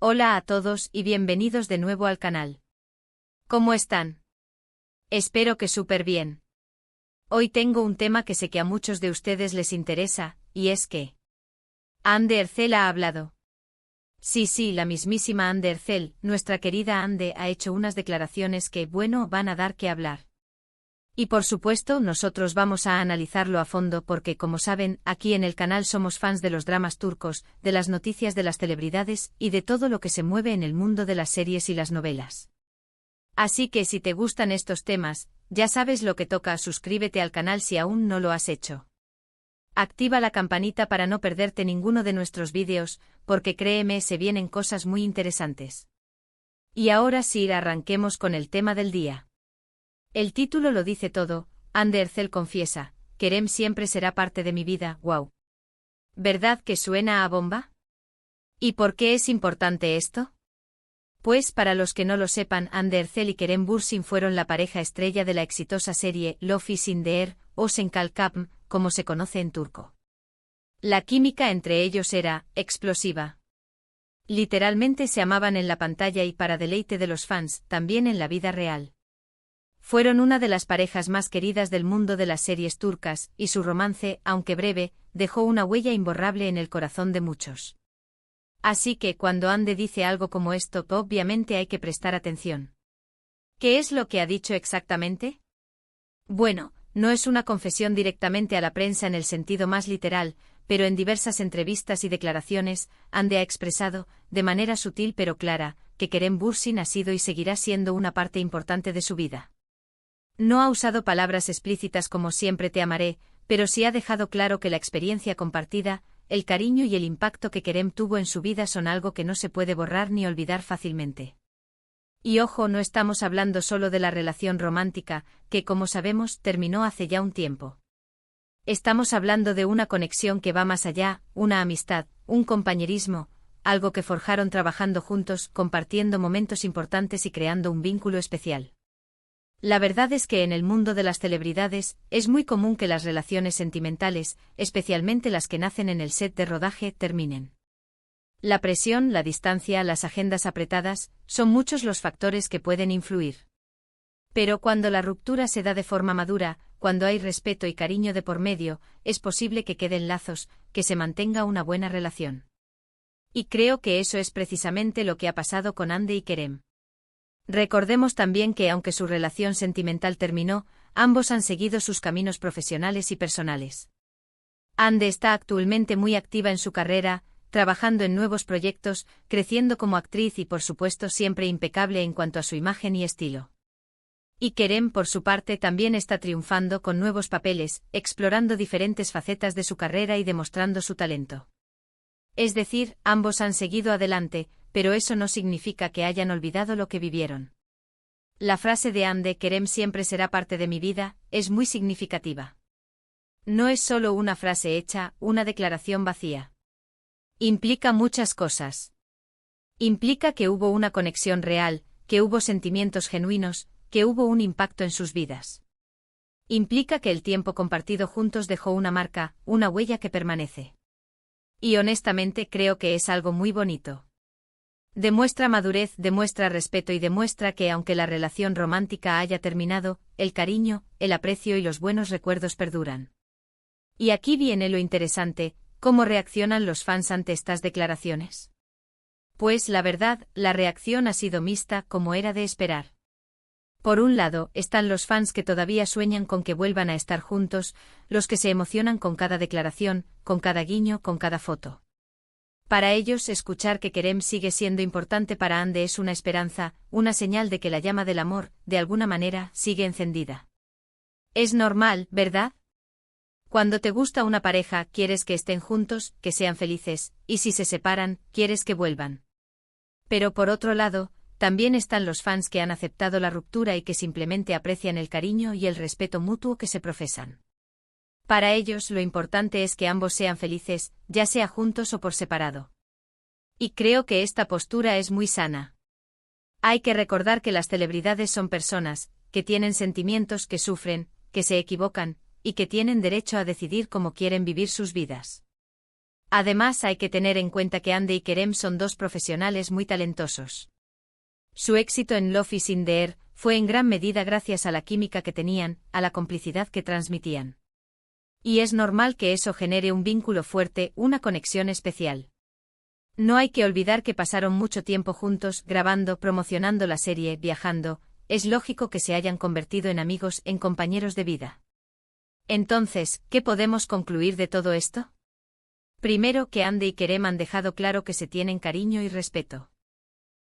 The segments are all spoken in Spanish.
Hola a todos y bienvenidos de nuevo al canal. ¿Cómo están? Espero que súper bien. Hoy tengo un tema que sé que a muchos de ustedes les interesa, y es que Ande Ercel ha hablado. Sí, la mismísima Ande Ercel, nuestra querida Ande, ha hecho unas declaraciones que, bueno, van a dar que hablar. Y por supuesto, nosotros vamos a analizarlo a fondo porque, como saben, aquí en el canal somos fans de los dramas turcos, de las noticias de las celebridades y de todo lo que se mueve en el mundo de las series y las novelas. Así que si te gustan estos temas, ya sabes lo que toca, suscríbete al canal si aún no lo has hecho. Activa la campanita para no perderte ninguno de nuestros vídeos, porque créeme, se vienen cosas muy interesantes. Y ahora sí, arranquemos con el tema del día. El título lo dice todo, Ande Ercel confiesa, Kerem siempre será parte de mi vida, wow. ¿Verdad que suena a bomba? ¿Y por qué es importante esto? Pues para los que no lo sepan, Ande Ercel y Kerem Bürsin fueron la pareja estrella de la exitosa serie Love is in the Air, o Sen Kalkapm, como se conoce en turco. La química entre ellos era explosiva. Literalmente se amaban en la pantalla y para deleite de los fans, también en la vida real. Fueron una de las parejas más queridas del mundo de las series turcas, y su romance, aunque breve, dejó una huella imborrable en el corazón de muchos. Así que cuando Ande dice algo como esto, obviamente hay que prestar atención. ¿Qué es lo que ha dicho exactamente? Bueno, no es una confesión directamente a la prensa en el sentido más literal, pero en diversas entrevistas y declaraciones, Ande ha expresado, de manera sutil pero clara, que Kerem Bürsin ha sido y seguirá siendo una parte importante de su vida. No ha usado palabras explícitas como siempre te amaré, pero sí ha dejado claro que la experiencia compartida, el cariño y el impacto que Kerem tuvo en su vida son algo que no se puede borrar ni olvidar fácilmente. Y ojo, no estamos hablando solo de la relación romántica, que como sabemos terminó hace ya un tiempo. Estamos hablando de una conexión que va más allá, una amistad, un compañerismo, algo que forjaron trabajando juntos, compartiendo momentos importantes y creando un vínculo especial. La verdad es que en el mundo de las celebridades, es muy común que las relaciones sentimentales, especialmente las que nacen en el set de rodaje, terminen. La presión, la distancia, las agendas apretadas, son muchos los factores que pueden influir. Pero cuando la ruptura se da de forma madura, cuando hay respeto y cariño de por medio, es posible que queden lazos, que se mantenga una buena relación. Y creo que eso es precisamente lo que ha pasado con Ande y Kerem. Recordemos también que aunque su relación sentimental terminó, ambos han seguido sus caminos profesionales y personales. Ande está actualmente muy activa en su carrera, trabajando en nuevos proyectos, creciendo como actriz y por supuesto siempre impecable en cuanto a su imagen y estilo. Y Kerem por su parte también está triunfando con nuevos papeles, explorando diferentes facetas de su carrera y demostrando su talento. Es decir, ambos han seguido adelante, pero eso no significa que hayan olvidado lo que vivieron. La frase de Ande, Kerem siempre será parte de mi vida, es muy significativa. No es solo una frase hecha, una declaración vacía. Implica muchas cosas. Implica que hubo una conexión real, que hubo sentimientos genuinos, que hubo un impacto en sus vidas. Implica que el tiempo compartido juntos dejó una marca, una huella que permanece. Y honestamente creo que es algo muy bonito. Demuestra madurez, demuestra respeto y demuestra que aunque la relación romántica haya terminado, el cariño, el aprecio y los buenos recuerdos perduran. Y aquí viene lo interesante, ¿cómo reaccionan los fans ante estas declaraciones? Pues la verdad, la reacción ha sido mixta, como era de esperar. Por un lado, están los fans que todavía sueñan con que vuelvan a estar juntos, los que se emocionan con cada declaración, con cada guiño, con cada foto. Para ellos, escuchar que Kerem sigue siendo importante para Ande es una esperanza, una señal de que la llama del amor, de alguna manera, sigue encendida. Es normal, ¿verdad? Cuando te gusta una pareja, quieres que estén juntos, que sean felices, y si se separan, quieres que vuelvan. Pero por otro lado, también están los fans que han aceptado la ruptura y que simplemente aprecian el cariño y el respeto mutuo que se profesan. Para ellos lo importante es que ambos sean felices, ya sea juntos o por separado. Y creo que esta postura es muy sana. Hay que recordar que las celebridades son personas, que tienen sentimientos, que sufren, que se equivocan, y que tienen derecho a decidir cómo quieren vivir sus vidas. Además hay que tener en cuenta que Andy y Kerem son dos profesionales muy talentosos. Su éxito en Love is in the Air fue en gran medida gracias a la química que tenían, a la complicidad que transmitían. Y es normal que eso genere un vínculo fuerte, una conexión especial. No hay que olvidar que pasaron mucho tiempo juntos, grabando, promocionando la serie, viajando. Es lógico que se hayan convertido en amigos, en compañeros de vida. Entonces, ¿qué podemos concluir de todo esto? Primero, que Andy y Kerem han dejado claro que se tienen cariño y respeto.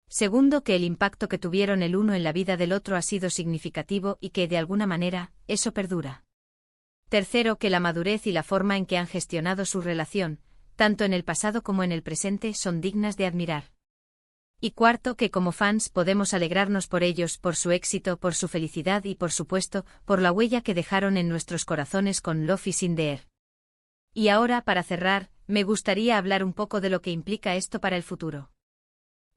Segundo, que el impacto que tuvieron el uno en la vida del otro ha sido significativo y que, de alguna manera, eso perdura. Tercero, que la madurez y la forma en que han gestionado su relación, tanto en el pasado como en el presente, son dignas de admirar. Y cuarto, que como fans podemos alegrarnos por ellos, por su éxito, por su felicidad y, por supuesto, por la huella que dejaron en nuestros corazones con Love is in the Air. Y ahora, para cerrar, me gustaría hablar un poco de lo que implica esto para el futuro.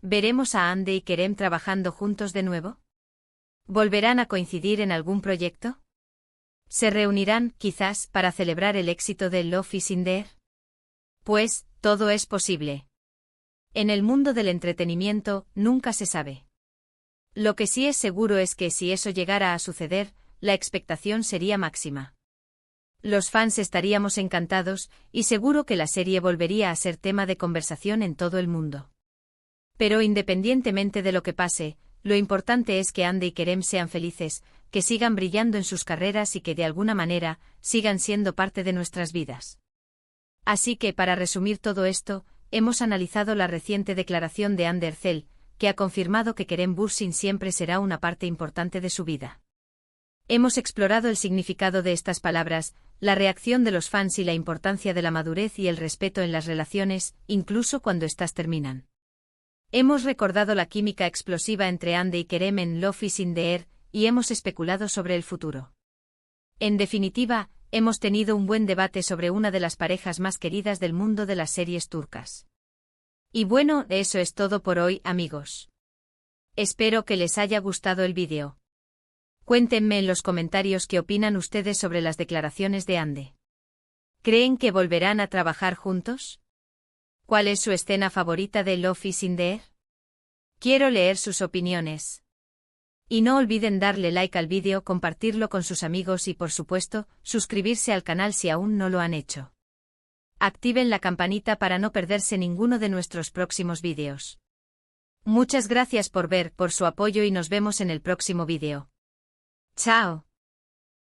¿Veremos a Andy y Kerem trabajando juntos de nuevo? ¿Volverán a coincidir en algún proyecto? ¿Se reunirán, quizás, para celebrar el éxito de Love is in the Air? Pues, todo es posible. En el mundo del entretenimiento, nunca se sabe. Lo que sí es seguro es que si eso llegara a suceder, la expectación sería máxima. Los fans estaríamos encantados, y seguro que la serie volvería a ser tema de conversación en todo el mundo. Pero independientemente de lo que pase, lo importante es que Andy y Kerem sean felices, que sigan brillando en sus carreras y que de alguna manera, sigan siendo parte de nuestras vidas. Así que, para resumir todo esto, hemos analizado la reciente declaración de Ander Cell, que ha confirmado que Kerem Bürsin siempre será una parte importante de su vida. Hemos explorado el significado de estas palabras, la reacción de los fans y la importancia de la madurez y el respeto en las relaciones, incluso cuando éstas terminan. Hemos recordado la química explosiva entre Andy y Kerem en Love is in the Air, y hemos especulado sobre el futuro. En definitiva, hemos tenido un buen debate sobre una de las parejas más queridas del mundo de las series turcas. Y bueno, eso es todo por hoy, amigos. Espero que les haya gustado el vídeo. Cuéntenme en los comentarios qué opinan ustedes sobre las declaraciones de Andy. ¿Creen que volverán a trabajar juntos? ¿Cuál es su escena favorita de Love is in the Air? Quiero leer sus opiniones. Y no olviden darle like al vídeo, compartirlo con sus amigos y, por supuesto, suscribirse al canal si aún no lo han hecho. Activen la campanita para no perderse ninguno de nuestros próximos vídeos. Muchas gracias por ver, por su apoyo y nos vemos en el próximo vídeo. ¡Chao!